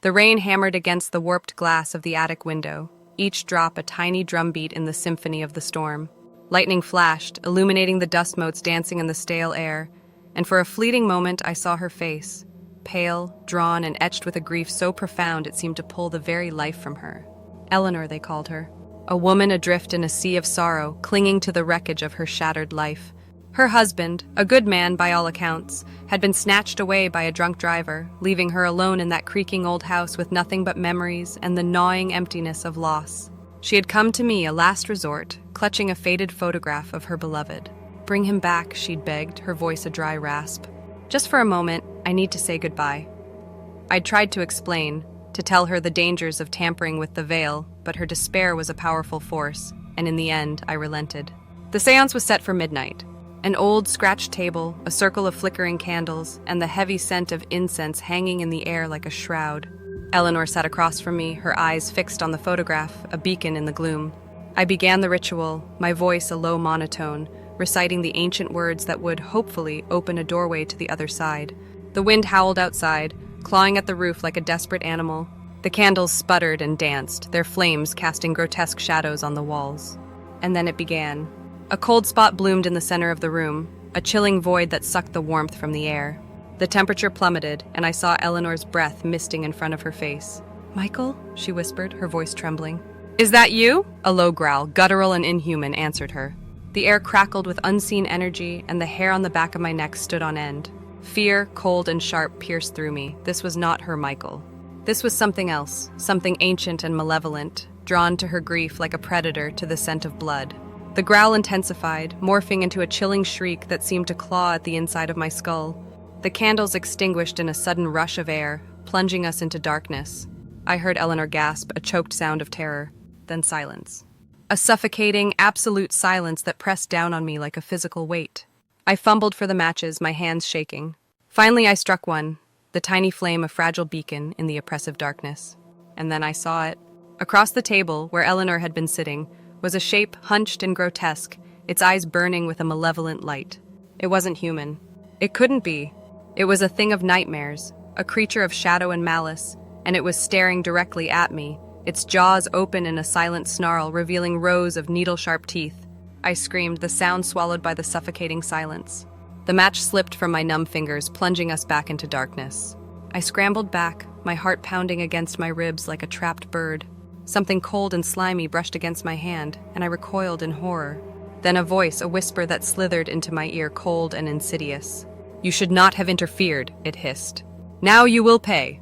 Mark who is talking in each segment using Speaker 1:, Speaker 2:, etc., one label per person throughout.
Speaker 1: The rain hammered against the warped glass of the attic window, each drop a tiny drumbeat in the symphony of the storm. Lightning flashed, illuminating the dust motes dancing in the stale air, and for a fleeting moment I saw her face, pale, drawn, and etched with a grief so profound it seemed to pull the very life from her. Eleanor, they called her. A woman adrift in a sea of sorrow, clinging to the wreckage of her shattered life. Her husband, a good man by all accounts, had been snatched away by a drunk driver, leaving her alone in that creaking old house with nothing but memories and the gnawing emptiness of loss. She had come to me, a last resort, clutching a faded photograph of her beloved. "Bring him back," she'd begged, her voice a dry rasp. "Just for a moment, I need to say goodbye." I'd tried to explain, to tell her the dangers of tampering with the veil, but her despair was a powerful force, and in the end, I relented. The séance was set for midnight. An old, scratched table, a circle of flickering candles, and the heavy scent of incense hanging in the air like a shroud. Eleanor sat across from me, her eyes fixed on the photograph, a beacon in the gloom. I began the ritual, my voice a low monotone, reciting the ancient words that would, hopefully, open a doorway to the other side. The wind howled outside, clawing at the roof like a desperate animal. The candles sputtered and danced, their flames casting grotesque shadows on the walls. And then it began. A cold spot bloomed in the center of the room, a chilling void that sucked the warmth from the air. The temperature plummeted, and I saw Eleanor's breath misting in front of her face. "Michael?" she whispered, her voice trembling. "Is that you?" A low growl, guttural and inhuman, answered her. The air crackled with unseen energy, and the hair on the back of my neck stood on end. Fear, cold and sharp, pierced through me. This was not her Michael. This was something else, something ancient and malevolent, drawn to her grief like a predator to the scent of blood. The growl intensified, morphing into a chilling shriek that seemed to claw at the inside of my skull. The candles extinguished in a sudden rush of air, plunging us into darkness. I heard Eleanor gasp, a choked sound of terror, then silence. A suffocating, absolute silence that pressed down on me like a physical weight. I fumbled for the matches, my hands shaking. Finally I struck one, the tiny flame a fragile beacon in the oppressive darkness. And then I saw it. Across the table, where Eleanor had been sitting, was a shape hunched and grotesque, its eyes burning with a malevolent light. It wasn't human. It couldn't be. It was a thing of nightmares, a creature of shadow and malice, and it was staring directly at me, its jaws open in a silent snarl, revealing rows of needle-sharp teeth. I screamed, the sound swallowed by the suffocating silence. The match slipped from my numb fingers, plunging us back into darkness. I scrambled back, my heart pounding against my ribs like a trapped bird. Something cold and slimy brushed against my hand, and I recoiled in horror. Then a voice, a whisper that slithered into my ear, cold and insidious. "You should not have interfered," it hissed. "Now you will pay."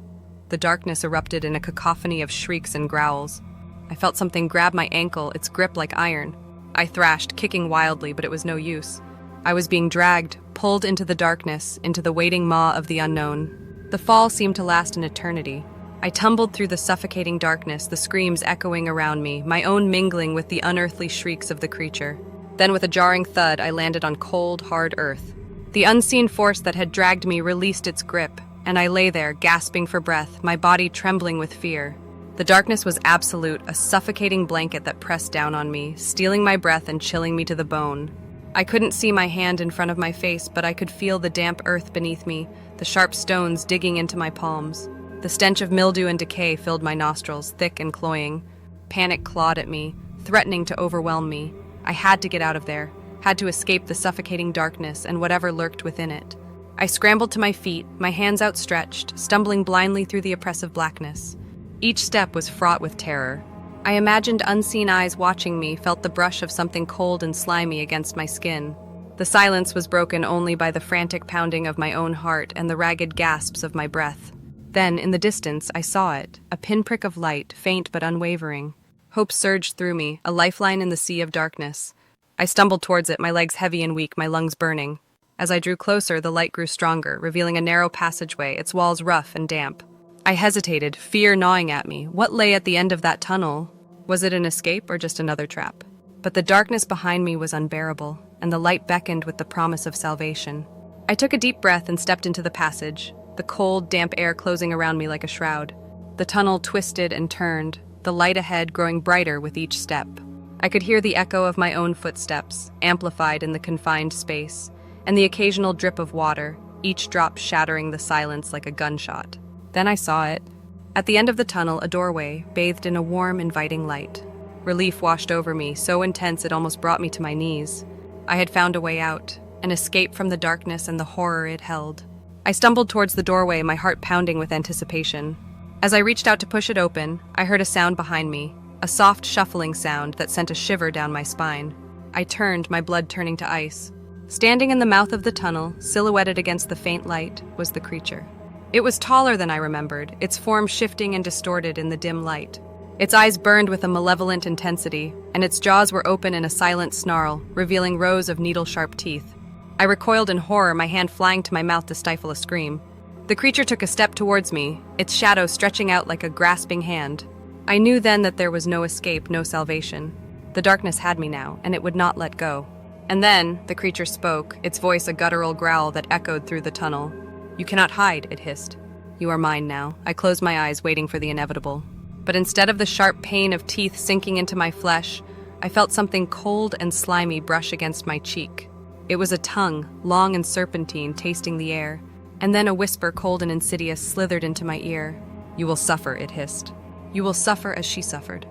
Speaker 1: The darkness erupted in a cacophony of shrieks and growls. I felt something grab my ankle, its grip like iron. I thrashed, kicking wildly, but it was no use. I was being dragged, pulled into the darkness, into the waiting maw of the unknown. The fall seemed to last an eternity. I tumbled through the suffocating darkness, the screams echoing around me, my own mingling with the unearthly shrieks of the creature. Then with a jarring thud, I landed on cold, hard earth. The unseen force that had dragged me released its grip, and I lay there, gasping for breath, my body trembling with fear. The darkness was absolute, a suffocating blanket that pressed down on me, stealing my breath and chilling me to the bone. I couldn't see my hand in front of my face, but I could feel the damp earth beneath me, the sharp stones digging into my palms. The stench of mildew and decay filled my nostrils, thick and cloying. Panic clawed at me, threatening to overwhelm me. I had to get out of there, had to escape the suffocating darkness and whatever lurked within it. I scrambled to my feet, my hands outstretched, stumbling blindly through the oppressive blackness. Each step was fraught with terror. I imagined unseen eyes watching me, felt the brush of something cold and slimy against my skin. The silence was broken only by the frantic pounding of my own heart and the ragged gasps of my breath. Then, in the distance, I saw it, a pinprick of light, faint but unwavering. Hope surged through me, a lifeline in the sea of darkness. I stumbled towards it, my legs heavy and weak, my lungs burning. As I drew closer, the light grew stronger, revealing a narrow passageway, its walls rough and damp. I hesitated, fear gnawing at me. What lay at the end of that tunnel? Was it an escape or just another trap? But the darkness behind me was unbearable, and the light beckoned with the promise of salvation. I took a deep breath and stepped into the passage, the cold, damp air closing around me like a shroud. The tunnel twisted and turned, the light ahead growing brighter with each step. I could hear the echo of my own footsteps, amplified in the confined space, and the occasional drip of water, each drop shattering the silence like a gunshot. Then I saw it. At the end of the tunnel, a doorway, bathed in a warm, inviting light. Relief washed over me, so intense it almost brought me to my knees. I had found a way out, an escape from the darkness and the horror it held. I stumbled towards the doorway, my heart pounding with anticipation. As I reached out to push it open, I heard a sound behind me, a soft shuffling sound that sent a shiver down my spine. I turned, my blood turning to ice. Standing in the mouth of the tunnel, silhouetted against the faint light, was the creature. It was taller than I remembered, its form shifting and distorted in the dim light. Its eyes burned with a malevolent intensity, and its jaws were open in a silent snarl, revealing rows of needle-sharp teeth. I recoiled in horror, my hand flying to my mouth to stifle a scream. The creature took a step towards me, its shadow stretching out like a grasping hand. I knew then that there was no escape, no salvation. The darkness had me now, and it would not let go. And then, the creature spoke, its voice a guttural growl that echoed through the tunnel. "You cannot hide," it hissed. "You are mine now." I closed my eyes, waiting for the inevitable. But instead of the sharp pain of teeth sinking into my flesh, I felt something cold and slimy brush against my cheek. It was a tongue, long and serpentine, tasting the air. And then a whisper, cold and insidious, slithered into my ear. "You will suffer," it hissed. "You will suffer as she suffered."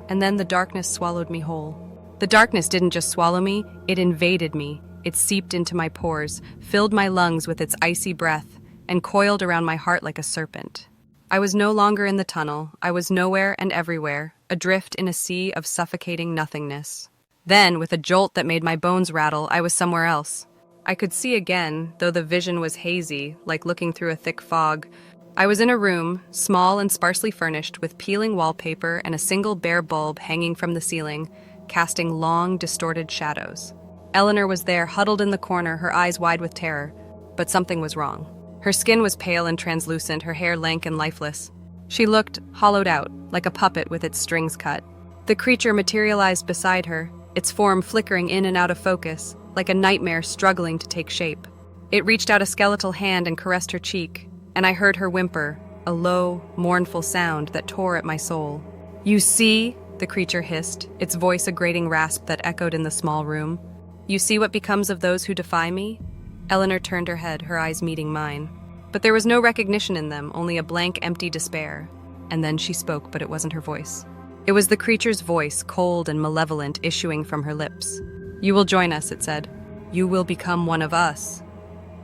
Speaker 1: And then the darkness swallowed me whole. The darkness didn't just swallow me, it invaded me. It seeped into my pores, filled my lungs with its icy breath, and coiled around my heart like a serpent. I was no longer in the tunnel. I was nowhere and everywhere, adrift in a sea of suffocating nothingness. Then, with a jolt that made my bones rattle, I was somewhere else. I could see again, though the vision was hazy, like looking through a thick fog. I was in a room, small and sparsely furnished, with peeling wallpaper and a single bare bulb hanging from the ceiling, casting long, distorted shadows. Eleanor was there, huddled in the corner, her eyes wide with terror. But something was wrong. Her skin was pale and translucent, her hair lank and lifeless. She looked hollowed out, like a puppet with its strings cut. The creature materialized beside her, its form flickering in and out of focus, like a nightmare struggling to take shape. It reached out a skeletal hand and caressed her cheek, and I heard her whimper, a low, mournful sound that tore at my soul. "You see?" the creature hissed, its voice a grating rasp that echoed in the small room. "You see what becomes of those who defy me?" Eleanor turned her head, her eyes meeting mine. But there was no recognition in them, only a blank, empty despair. And then she spoke, but it wasn't her voice. It was the creature's voice, cold and malevolent, issuing from her lips. "You will join us," it said. "You will become one of us."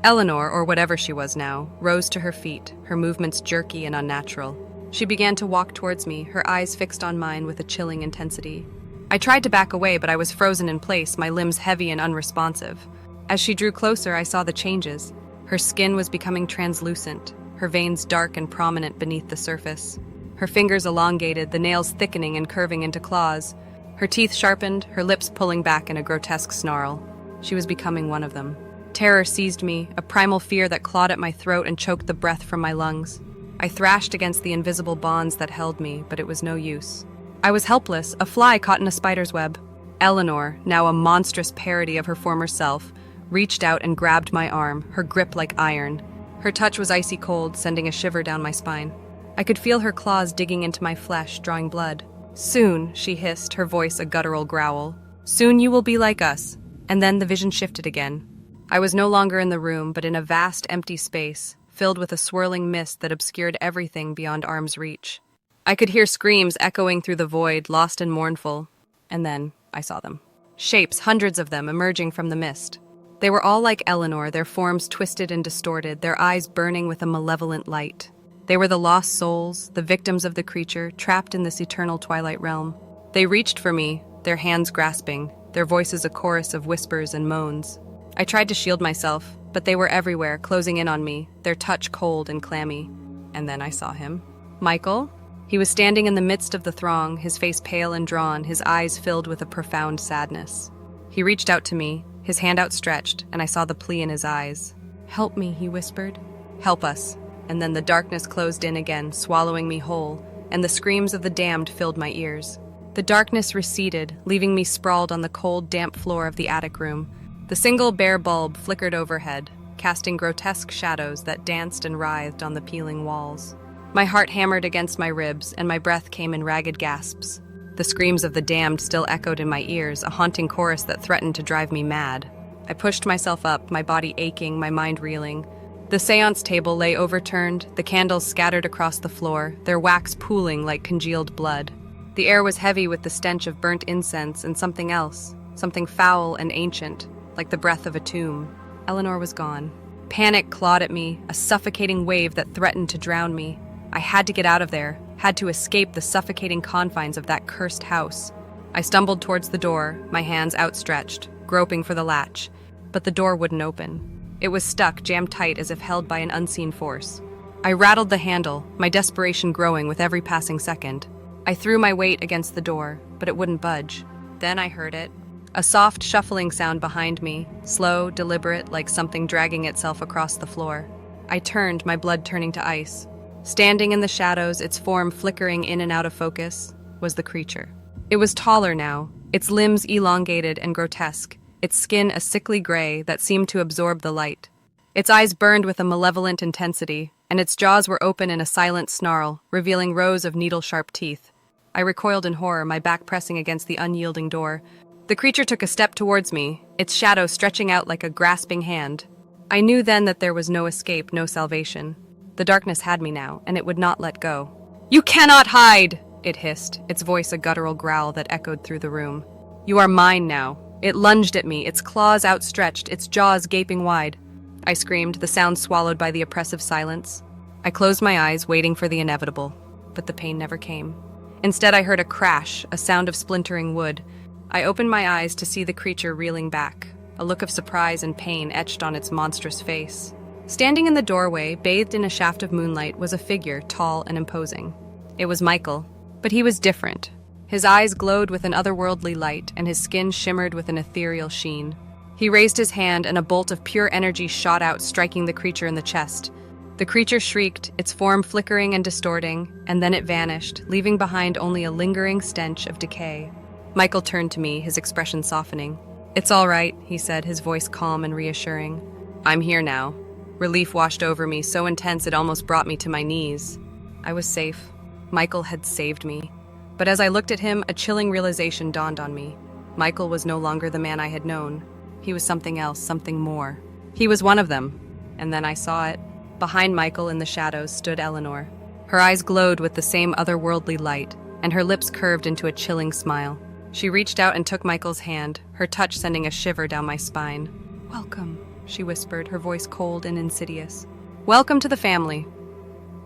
Speaker 1: Eleanor, or whatever she was now, rose to her feet, her movements jerky and unnatural. She began to walk towards me, her eyes fixed on mine with a chilling intensity. I tried to back away, but I was frozen in place, my limbs heavy and unresponsive. As she drew closer, I saw the changes. Her skin was becoming translucent, her veins dark and prominent beneath the surface. Her fingers elongated, the nails thickening and curving into claws. Her teeth sharpened, her lips pulling back in a grotesque snarl. She was becoming one of them. Terror seized me, a primal fear that clawed at my throat and choked the breath from my lungs. I thrashed against the invisible bonds that held me, but it was no use. I was helpless, a fly caught in a spider's web. Eleanor, now a monstrous parody of her former self, reached out and grabbed my arm, her grip like iron. Her touch was icy cold, sending a shiver down my spine. I could feel her claws digging into my flesh, drawing blood. "Soon," she hissed, her voice a guttural growl. "Soon you will be like us." And then the vision shifted again. I was no longer in the room, but in a vast, empty space, filled with a swirling mist that obscured everything beyond arm's reach. I could hear screams echoing through the void, lost and mournful. And then I saw them. Shapes, hundreds of them, emerging from the mist. They were all like Eleanor, their forms twisted and distorted, their eyes burning with a malevolent light. They were the lost souls, the victims of the creature, trapped in this eternal twilight realm. They reached for me, their hands grasping, their voices a chorus of whispers and moans. I tried to shield myself, but they were everywhere, closing in on me, their touch cold and clammy. And then I saw him. Michael? He was standing in the midst of the throng, his face pale and drawn, his eyes filled with a profound sadness. He reached out to me, his hand outstretched, and I saw the plea in his eyes. "Help me," he whispered. "Help us." And then the darkness closed in again, swallowing me whole, and the screams of the damned filled my ears. The darkness receded, leaving me sprawled on the cold, damp floor of the attic room. The single bare bulb flickered overhead, casting grotesque shadows that danced and writhed on the peeling walls. My heart hammered against my ribs, and my breath came in ragged gasps. The screams of the damned still echoed in my ears, a haunting chorus that threatened to drive me mad. I pushed myself up, my body aching, my mind reeling. The séance table lay overturned, the candles scattered across the floor, their wax pooling like congealed blood. The air was heavy with the stench of burnt incense and something else, something foul and ancient, like the breath of a tomb. Eleanor was gone. Panic clawed at me, a suffocating wave that threatened to drown me. I had to get out of there, had to escape the suffocating confines of that cursed house. I stumbled towards the door, my hands outstretched, groping for the latch, but the door wouldn't open. It was stuck, jammed tight as if held by an unseen force. I rattled the handle, my desperation growing with every passing second. I threw my weight against the door, but it wouldn't budge. Then I heard it. A soft shuffling sound behind me, slow, deliberate, like something dragging itself across the floor. I turned, my blood turning to ice. Standing in the shadows, its form flickering in and out of focus, was the creature. It was taller now, its limbs elongated and grotesque, its skin a sickly gray that seemed to absorb the light. Its eyes burned with a malevolent intensity, and its jaws were open in a silent snarl, revealing rows of needle-sharp teeth. I recoiled in horror, my back pressing against the unyielding door. The creature took a step towards me, its shadow stretching out like a grasping hand. I knew then that there was no escape, no salvation. The darkness had me now, and it would not let go. "You cannot hide!" it hissed, its voice a guttural growl that echoed through the room. "You are mine now." It lunged at me, its claws outstretched, its jaws gaping wide. I screamed, the sound swallowed by the oppressive silence. I closed my eyes, waiting for the inevitable, but the pain never came. Instead, I heard a crash, a sound of splintering wood. I opened my eyes to see the creature reeling back, a look of surprise and pain etched on its monstrous face. Standing in the doorway, bathed in a shaft of moonlight, was a figure, tall and imposing. It was Michael, but he was different. His eyes glowed with an otherworldly light, and his skin shimmered with an ethereal sheen. He raised his hand, and a bolt of pure energy shot out, striking the creature in the chest. The creature shrieked, its form flickering and distorting, and then it vanished, leaving behind only a lingering stench of decay. Michael turned to me, his expression softening. "It's all right," he said, his voice calm and reassuring. "I'm here now." Relief washed over me, so intense it almost brought me to my knees. I was safe. Michael had saved me. But as I looked at him, a chilling realization dawned on me. Michael was no longer the man I had known. He was something else, something more. He was one of them. And then I saw it. Behind Michael in the shadows stood Eleanor. Her eyes glowed with the same otherworldly light, and her lips curved into a chilling smile. She reached out and took Michael's hand, her touch sending a shiver down my spine. "Welcome," she whispered, her voice cold and insidious. "Welcome to the family."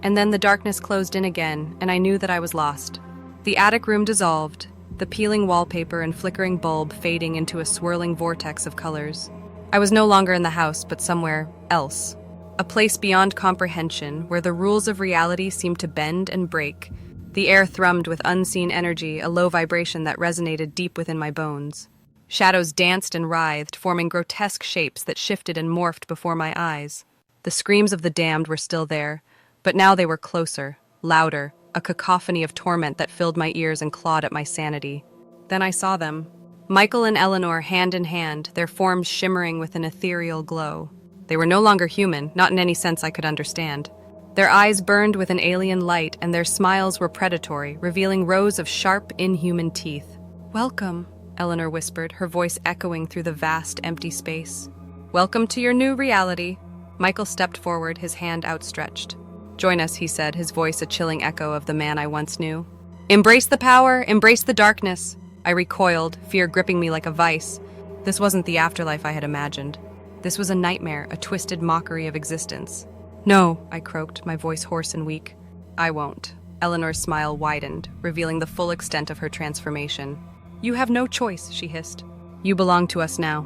Speaker 1: And then the darkness closed in again, and I knew that I was lost. The attic room dissolved, the peeling wallpaper and flickering bulb fading into a swirling vortex of colors. I was no longer in the house, but somewhere else. A place beyond comprehension, where the rules of reality seemed to bend and break. The air thrummed with unseen energy, a low vibration that resonated deep within my bones. Shadows danced and writhed, forming grotesque shapes that shifted and morphed before my eyes. The screams of the damned were still there, but now they were closer, louder, a cacophony of torment that filled my ears and clawed at my sanity. Then I saw them. Michael and Eleanor hand in hand, their forms shimmering with an ethereal glow. They were no longer human, not in any sense I could understand. Their eyes burned with an alien light, and their smiles were predatory, revealing rows of sharp, inhuman teeth. "Welcome," Eleanor whispered, her voice echoing through the vast, empty space. "Welcome to your new reality." Michael stepped forward, his hand outstretched. "Join us," he said, his voice a chilling echo of the man I once knew. "Embrace the power, embrace the darkness." I recoiled, fear gripping me like a vice. This wasn't the afterlife I had imagined. This was a nightmare, a twisted mockery of existence. "No," I croaked, my voice hoarse and weak. "I won't." Eleanor's smile widened, revealing the full extent of her transformation. "You have no choice," she hissed. "You belong to us now."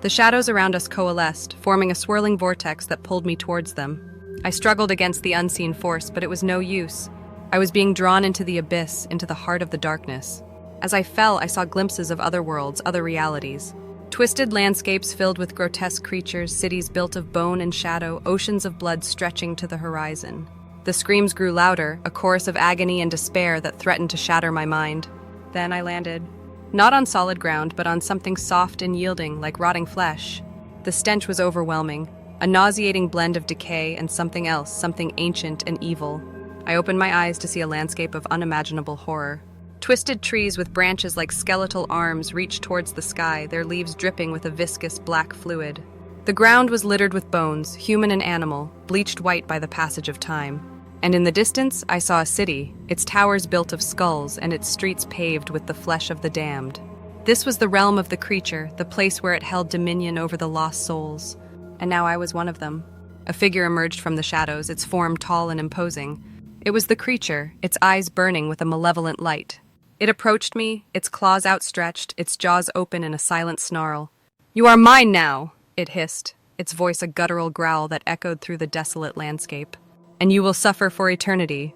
Speaker 1: The shadows around us coalesced, forming a swirling vortex that pulled me towards them. I struggled against the unseen force, but it was no use. I was being drawn into the abyss, into the heart of the darkness. As I fell, I saw glimpses of other worlds, other realities. Twisted landscapes filled with grotesque creatures, cities built of bone and shadow, oceans of blood stretching to the horizon. The screams grew louder, a chorus of agony and despair that threatened to shatter my mind. Then I landed. Not on solid ground, but on something soft and yielding, like rotting flesh. The stench was overwhelming, a nauseating blend of decay and something else, something ancient and evil. I opened my eyes to see a landscape of unimaginable horror. Twisted trees with branches like skeletal arms reached towards the sky, their leaves dripping with a viscous black fluid. The ground was littered with bones, human and animal, bleached white by the passage of time. And in the distance, I saw a city, its towers built of skulls and its streets paved with the flesh of the damned. This was the realm of the creature, the place where it held dominion over the lost souls. And now I was one of them. A figure emerged from the shadows, its form tall and imposing. It was the creature, its eyes burning with a malevolent light. It approached me, its claws outstretched, its jaws open in a silent snarl. "You are mine now!" it hissed, its voice a guttural growl that echoed through the desolate landscape. "And you will suffer for eternity."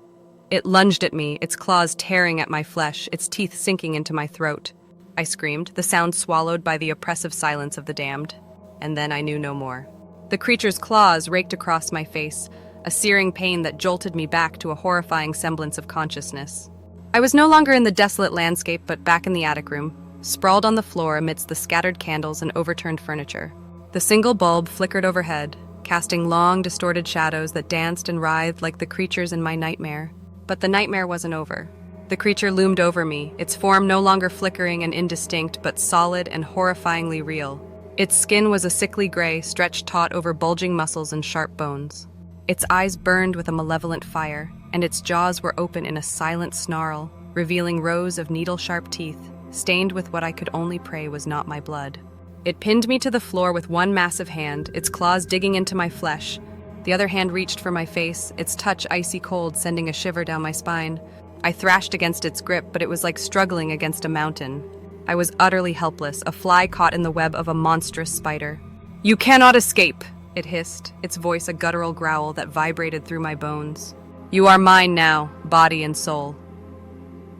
Speaker 1: It lunged at me, its claws tearing at my flesh, its teeth sinking into my throat. I screamed, the sound swallowed by the oppressive silence of the damned. And then I knew no more. The creature's claws raked across my face, a searing pain that jolted me back to a horrifying semblance of consciousness. I was no longer in the desolate landscape, but back in the attic room, sprawled on the floor amidst the scattered candles and overturned furniture. The single bulb flickered overhead, casting long, distorted shadows that danced and writhed like the creatures in my nightmare. But the nightmare wasn't over. The creature loomed over me, its form no longer flickering and indistinct, but solid and horrifyingly real. Its skin was a sickly gray, stretched taut over bulging muscles and sharp bones. Its eyes burned with a malevolent fire, and its jaws were open in a silent snarl, revealing rows of needle-sharp teeth, stained with what I could only pray was not my blood. It pinned me to the floor with one massive hand, its claws digging into my flesh. The other hand reached for my face, its touch icy cold, sending a shiver down my spine. I thrashed against its grip, but it was like struggling against a mountain. I was utterly helpless, a fly caught in the web of a monstrous spider. "You cannot escape!" it hissed, its voice a guttural growl that vibrated through my bones. "You are mine now, body and soul."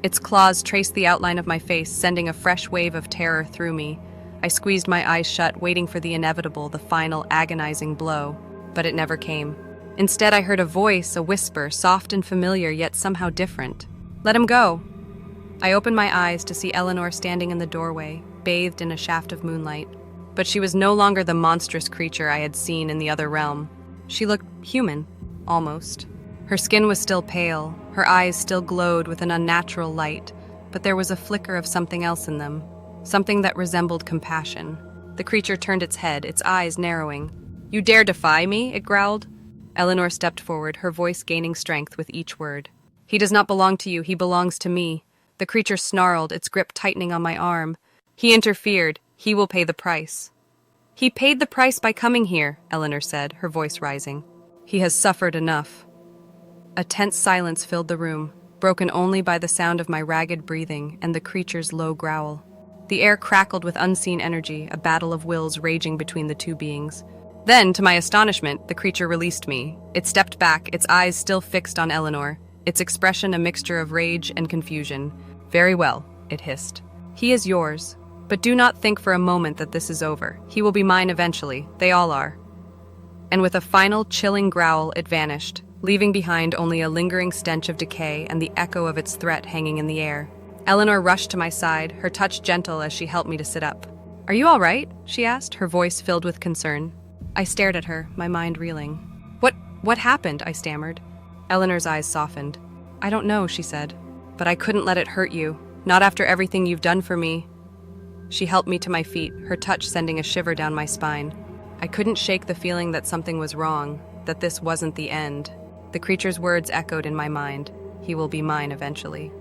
Speaker 1: Its claws traced the outline of my face, sending a fresh wave of terror through me. I squeezed my eyes shut, waiting for the inevitable, the final agonizing blow. But it never came. Instead, I heard a voice, a whisper, soft and familiar, yet somehow different. "Let him go." I opened my eyes to see Eleanor standing in the doorway, bathed in a shaft of moonlight. But she was no longer the monstrous creature I had seen in the other realm. She looked human, almost. Her skin was still pale, her eyes still glowed with an unnatural light, but there was a flicker of something else in them, something that resembled compassion. The creature turned its head, its eyes narrowing. "You dare defy me?" it growled. Eleanor stepped forward, her voice gaining strength with each word. "He does not belong to you, he belongs to me." The creature snarled, its grip tightening on my arm. "He interfered. He will pay the price." "He paid the price by coming here," Eleanor said, her voice rising. "He has suffered enough." A tense silence filled the room, broken only by the sound of my ragged breathing and the creature's low growl. The air crackled with unseen energy, a battle of wills raging between the two beings. Then, to my astonishment, the creature released me. It stepped back, its eyes still fixed on Eleanor, its expression a mixture of rage and confusion. "Very well," it hissed. "He is yours, but do not think for a moment that this is over. He will be mine eventually. They all are." And with a final chilling growl, it vanished, leaving behind only a lingering stench of decay and the echo of its threat hanging in the air. Eleanor rushed to my side, her touch gentle as she helped me to sit up. "Are you all right?" she asked, her voice filled with concern. I stared at her, my mind reeling. What happened?" I stammered. Eleanor's eyes softened. "I don't know," she said. "But I couldn't let it hurt you. Not after everything you've done for me." She helped me to my feet, her touch sending a shiver down my spine. I couldn't shake the feeling that something was wrong, that this wasn't the end. The creature's words echoed in my mind. "He will be mine eventually."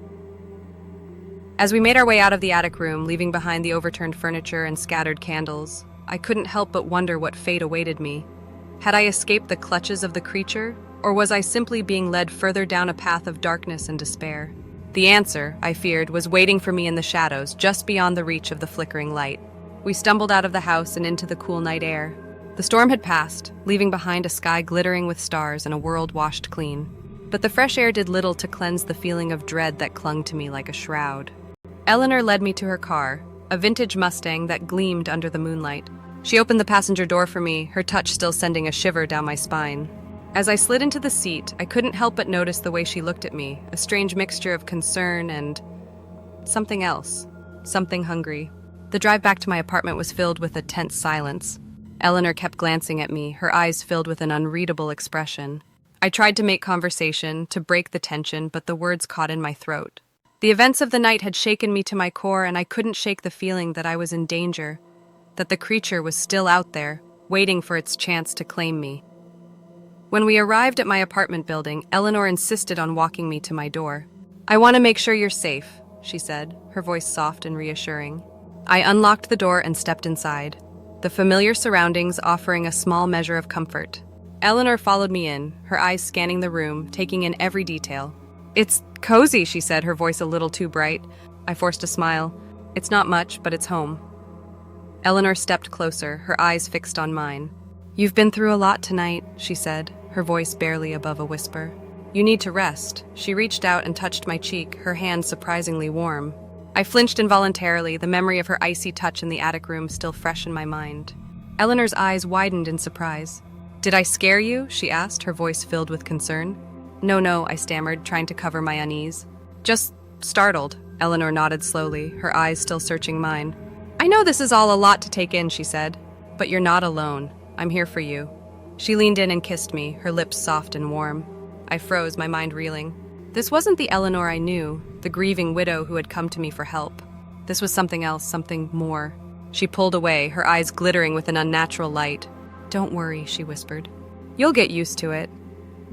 Speaker 1: As we made our way out of the attic room, leaving behind the overturned furniture and scattered candles, I couldn't help but wonder what fate awaited me. Had I escaped the clutches of the creature, or was I simply being led further down a path of darkness and despair? The answer, I feared, was waiting for me in the shadows, just beyond the reach of the flickering light. We stumbled out of the house and into the cool night air. The storm had passed, leaving behind a sky glittering with stars and a world washed clean. But the fresh air did little to cleanse the feeling of dread that clung to me like a shroud. Eleanor led me to her car, a vintage Mustang that gleamed under the moonlight. She opened the passenger door for me, her touch still sending a shiver down my spine. As I slid into the seat, I couldn't help but notice the way she looked at me, a strange mixture of concern and something else, something hungry. The drive back to my apartment was filled with a tense silence. Eleanor kept glancing at me, her eyes filled with an unreadable expression. I tried to make conversation, to break the tension, but the words caught in my throat. The events of the night had shaken me to my core, and I couldn't shake the feeling that I was in danger, that the creature was still out there, waiting for its chance to claim me. When we arrived at my apartment building, Eleanor insisted on walking me to my door. "I want to make sure you're safe," she said, her voice soft and reassuring. I unlocked the door and stepped inside, the familiar surroundings offering a small measure of comfort. Eleanor followed me in, her eyes scanning the room, taking in every detail. "It's cozy," she said, her voice a little too bright. I forced a smile. "It's not much, but it's home." Eleanor stepped closer, her eyes fixed on mine. "You've been through a lot tonight," she said, her voice barely above a whisper. "You need to rest." She reached out and touched my cheek, her hand surprisingly warm. I flinched involuntarily, the memory of her icy touch in the attic room still fresh in my mind. Eleanor's eyes widened in surprise. "Did I scare you?" she asked, her voice filled with concern. No, I stammered, trying to cover my unease. "Just startled." Eleanor nodded slowly, her eyes still searching mine. "I know this is all a lot to take in," she said, "but you're not alone. I'm here for you." She leaned in and kissed me, her lips soft and warm. I froze, my mind reeling. This wasn't the Eleanor I knew, the grieving widow who had come to me for help. This was something else, something more. She pulled away, her eyes glittering with an unnatural light. "Don't worry," she whispered. "You'll get used to it."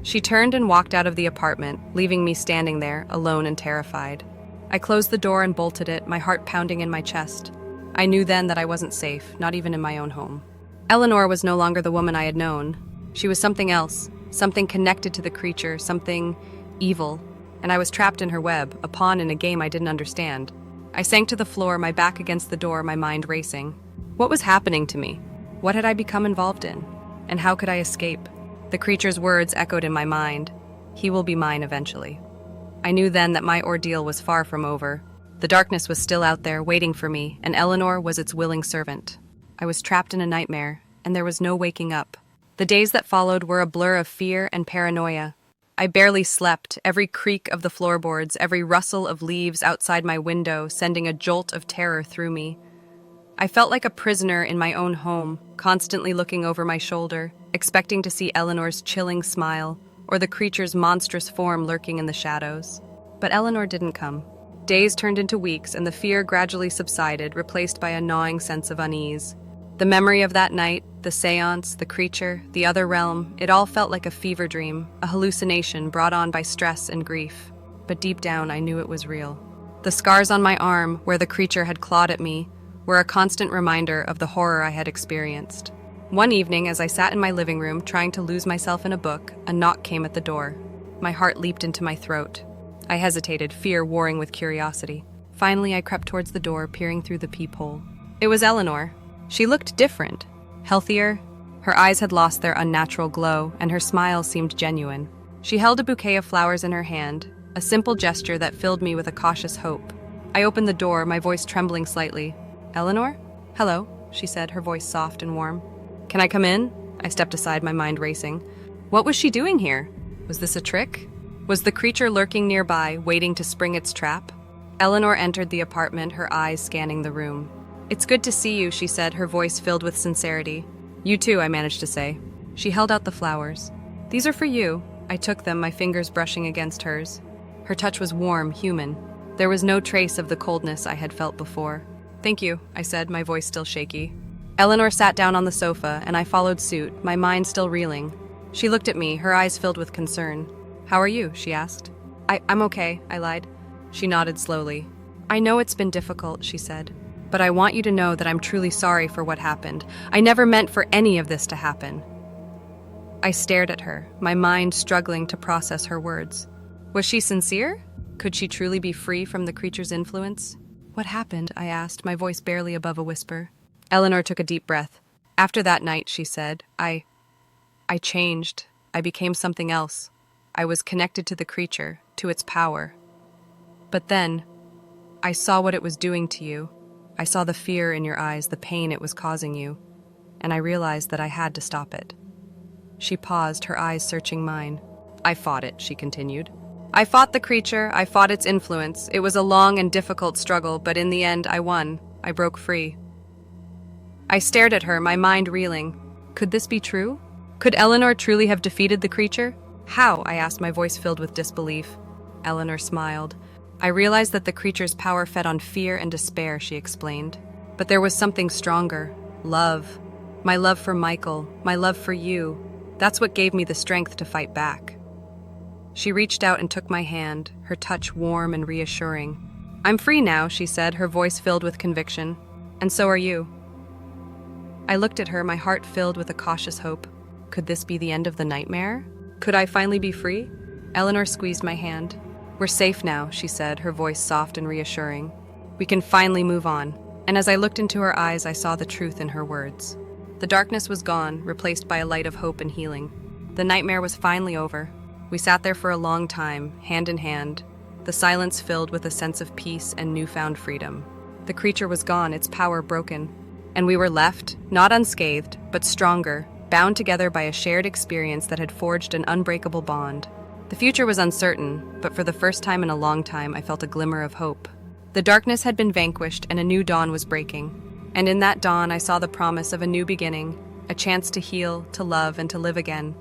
Speaker 1: She turned and walked out of the apartment, leaving me standing there, alone and terrified. I closed the door and bolted it, my heart pounding in my chest. I knew then that I wasn't safe, not even in my own home. Eleanor was no longer the woman I had known. She was something else, something connected to the creature, something evil, and I was trapped in her web, a pawn in a game I didn't understand. I sank to the floor, my back against the door, my mind racing. What was happening to me? What had I become involved in? And how could I escape? The creature's words echoed in my mind. "He will be mine eventually." I knew then that my ordeal was far from over. The darkness was still out there, waiting for me, and Eleanor was its willing servant. I was trapped in a nightmare, and there was no waking up. The days that followed were a blur of fear and paranoia. I barely slept, every creak of the floorboards, every rustle of leaves outside my window sending a jolt of terror through me. I felt like a prisoner in my own home, constantly looking over my shoulder, expecting to see Eleanor's chilling smile or the creature's monstrous form lurking in the shadows. But Eleanor didn't come. Days turned into weeks, and the fear gradually subsided, replaced by a gnawing sense of unease. The memory of that night, the séance, the creature, the other realm, it all felt like a fever dream, a hallucination brought on by stress and grief. But deep down, I knew it was real. The scars on my arm, where the creature had clawed at me, were a constant reminder of the horror I had experienced. One evening, as I sat in my living room trying to lose myself in a book, a knock came at the door. My heart leaped into my throat. I hesitated, fear warring with curiosity. Finally, I crept towards the door, peering through the peephole. It was Eleanor. She looked different, healthier. Her eyes had lost their unnatural glow, and her smile seemed genuine. She held a bouquet of flowers in her hand, a simple gesture that filled me with a cautious hope. I opened the door, my voice trembling slightly. "Eleanor?" "Hello," she said, her voice soft and warm. "Can I come in?" I stepped aside, my mind racing. What was she doing here? Was this a trick? Was the creature lurking nearby, waiting to spring its trap? Eleanor entered the apartment, her eyes scanning the room. "It's good to see you," she said, her voice filled with sincerity. "You too," I managed to say. She held out the flowers. "These are for you." I took them, my fingers brushing against hers. Her touch was warm, human. There was no trace of the coldness I had felt before. "Thank you," I said, my voice still shaky. Eleanor sat down on the sofa, and I followed suit, my mind still reeling. She looked at me, her eyes filled with concern. "How are you?" she asked. I'm okay," I lied. She nodded slowly. "I know it's been difficult," she said, "but I want you to know that I'm truly sorry for what happened. I never meant for any of this to happen." I stared at her, my mind struggling to process her words. Was she sincere? Could she truly be free from the creature's influence? "What happened?" I asked, my voice barely above a whisper. Eleanor took a deep breath. "After that night," she said, I changed. I became something else. I was connected to the creature, to its power. But then, I saw what it was doing to you. I saw the fear in your eyes, the pain it was causing you, and I realized that I had to stop it." She paused, her eyes searching mine. "I fought it," she continued. "I fought the creature, I fought its influence. It was a long and difficult struggle, but in the end, I won. I broke free." I stared at her, my mind reeling. Could this be true? Could Eleanor truly have defeated the creature? "How?" I asked, my voice filled with disbelief. Eleanor smiled. "I realized that the creature's power fed on fear and despair," she explained. "But there was something stronger. Love. My love for Michael, my love for you, that's what gave me the strength to fight back. She reached out and took my hand, her touch warm and reassuring. I'm free now, she said, her voice filled with conviction. And so are you. I looked at her, my heart filled with a cautious hope. Could this be the end of the nightmare? Could I finally be free? Eleanor squeezed my hand. We're safe now, she said, her voice soft and reassuring. We can finally move on. And as I looked into her eyes, I saw the truth in her words. The darkness was gone, replaced by a light of hope and healing. The nightmare was finally over. We sat there for a long time, hand in hand, the silence filled with a sense of peace and newfound freedom. The creature was gone, its power broken. And we were left, not unscathed, but stronger, bound together by a shared experience that had forged an unbreakable bond. The future was uncertain, but for the first time in a long time, I felt a glimmer of hope. The darkness had been vanquished and a new dawn was breaking. And in that dawn, I saw the promise of a new beginning, a chance to heal, to love, and to live again.